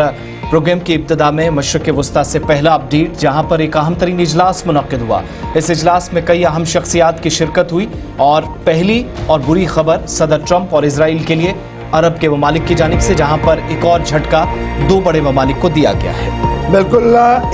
Programme की इब्तिदा में मशरिक़ वस्ता से पहला अपडेट, जहां पर एक अहम तरीन इजलास मुनक्किद हुआ। इस इजलास में कई अहम शख्सियात की शिरकत हुई और पहली और बुरी खबर सदर ट्रंप और इसराइल के लिए अरब के ममालिक की जानिब से, जहां पर एक और झटका दो बड़े ममालिक को दिया गया है। बिल्कुल,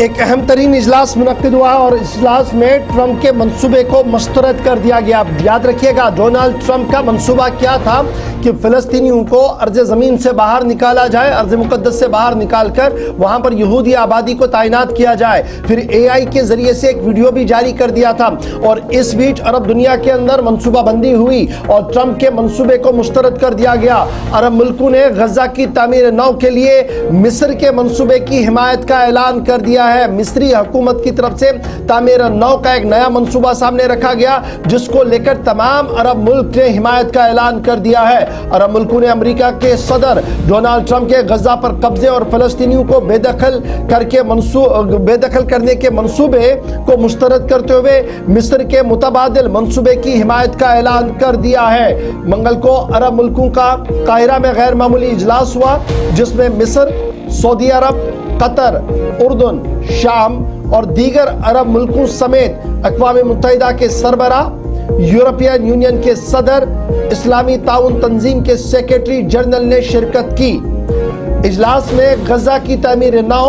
एक अहम तरीन इजलास मुनक्किद हुआ और इजलास में ट्रंप के मंसूबे को मुस्तरद कर दिया गया। याद रखिएगा, डोनाल्ड ट्रंप का मंसूबा क्या था कि फ़लस्तीनियों को अर्ज़ ज़मीन से बाहर निकाला जाए, अर्ज़ मुक़द्दस से बाहर निकाल कर वहाँ पर यहूदी आबादी को तैनात किया जाए। फिर AI के ज़रिए से एक वीडियो भी जारी कर दिया था और इस बीच अरब दुनिया के अंदर मंसूबा बंदी हुई और ट्रंप के मंसूबे को मुस्तरद कर दिया गया। अरब मुल्कों ने गज़ा की तामीर नौ के लिए मिस्र के मंसूबे की हिमायत का ऐलान कर दिया है। मिस्री हुकूमत की तरफ से तामीर नौ का एक नया मंसूबा सामने रखा गया, जिसको लेकर तमाम अरब मुल्क ने हिमायत का ऐलान कर दिया है। अरब मुल्कों ने अमेरिका के सदर डोनाल्ड ट्रंप के गजा पर कब्जे और फलस्तीनियों को बेदखल करने के मंसूबे को मुस्तरद करते हुए मिस्र के मुतबादिल मंसूबे की हिमायत का ऐलान कर दिया है। मंगल को अरब मुल्कों का काहिरा में गैर मामूली इजलास हुआ, जिसमें मिस्र, सऊदी अरब, कतर, उर्दन, शाम और दीगर अरब मुल्कों समेत अक़वाम मुत्तहिदा के सरबरा, यूरोपियन यूनियन के सदर, इस्लामी ताउन तंजीम के सेक्रेटरी जनरल ने शिरकत की। इजलास में गजा की तामीर नौ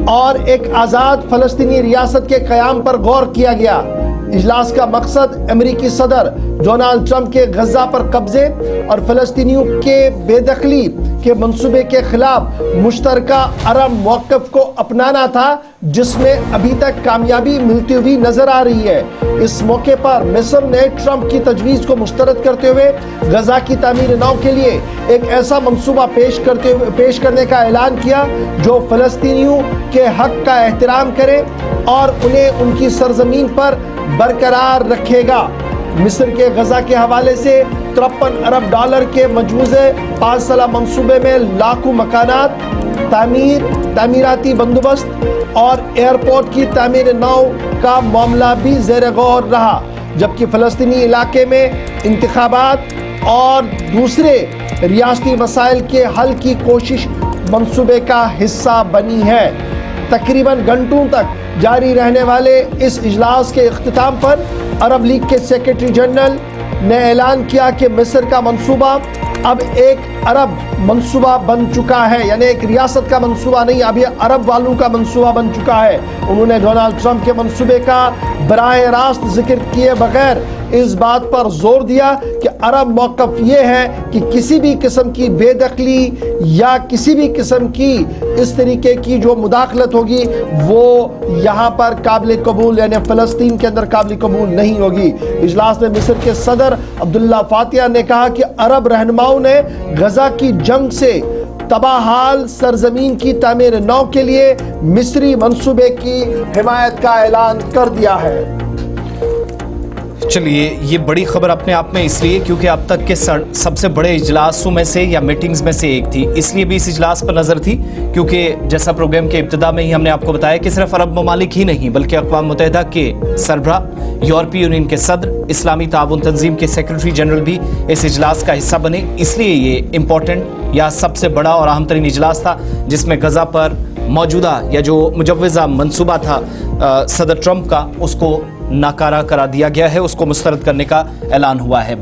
और एक आज़ाद फ़लस्तीनी रियासत के क़याम पर गौर किया गया। इजलास का मकसद अमेरिकी सदर डोनाल्ड ट्रंप के गजा पर कब्जे और फ़लस्तीनियों के बेदखली के मंसूबे के खिलाफ मुश्तरका अरब मौक़िफ़ को अपनाना था, जिसमें अभी तक कामयाबी मिलती हुई नजर आ रही है। इस मौके पर मिस्र ने ट्रंप की तजवीज़ को मुस्तरद करते हुए गजा की तामीर नौ के लिए एक ऐसा मंसूबा पेश करने का ऐलान किया जो फ़लस्तीनियों के हक का एहतराम करे और उन्हें उनकी सरजमीन पर बरकरार रखेगा। मिस्र के गजा के हवाले से 53 अरब डॉलर के मजमूज़े 5 साल मंसूबे में लाखों मकानात, तामीराती बंदोबस्त और एयरपोर्ट की तामीर नौ का मामला भी ज़ेर गौर रहा, जबकि फ़लस्तीनी इलाके में इंतखाबात और दूसरे रियासती मसाइल के हल की कोशिश मंसूबे का हिस्सा बनी है। तकरीबन घंटों तक जारी रहने वाले इस इजलास के इख्तिताम पर अरब लीग के सेक्रेटरी जनरल ने ऐलान किया कि मिस्र का मंसूबा अब एक अरब मंसूबा बन चुका है, यानी एक रियासत का मंसूबा नहीं, अब ये अरब वालों का मंसूबा बन चुका है। उन्होंने डोनाल्ड ट्रंप के मंसूबे का बराह रास्त जिक्र किए बगैर इस बात पर जोर दिया कि अरब मौक़िफ़ ये है कि किसी भी किस्म की बेदखली या किसी भी किस्म की इस तरीके की जो मुदाखलत होगी वो यहाँ पर काबिल कबूल, यानी फ़लस्तीन के अंदर काबिल कबूल नहीं होगी। इजलास में मिस्र के सदर अब्दुल्ला फातिया ने कहा कि अरब रहनुमाओं ने गजा की जंग से तबाहाल सरजमीन की तामीर नौ के लिए मिस्री मंसूबे की हिमायत का ऐलान कर दिया है। चलिए, ये बड़ी खबर अपने आप में इसलिए क्योंकि अब तक के सबसे बड़े इजलासों में से या मीटिंग्स में से एक थी, इसलिए भी इस इजलास पर नज़र थी, क्योंकि जैसा प्रोग्राम के इब्तिदा में ही हमने आपको बताया कि सिर्फ अरब ममालिक ही नहीं बल्कि अक़वाम मुत्तहिदा के सरबरा, यूरोपीय यूनियन के सदर, इस्लामी ताउन तंजीम के सेक्रेटरी जनरल भी इस इजलास का हिस्सा बने। इसलिए ये इम्पोर्टेंट या सबसे बड़ा और अहम तरीन इजलास था, जिसमें गजा पर मौजूदा या जो मुजव्वज़ा मंसूबा था सदर ट्रंप का, उसको नाकारा करा दिया गया है, उसको मुस्तरद करने का ऐलान हुआ है।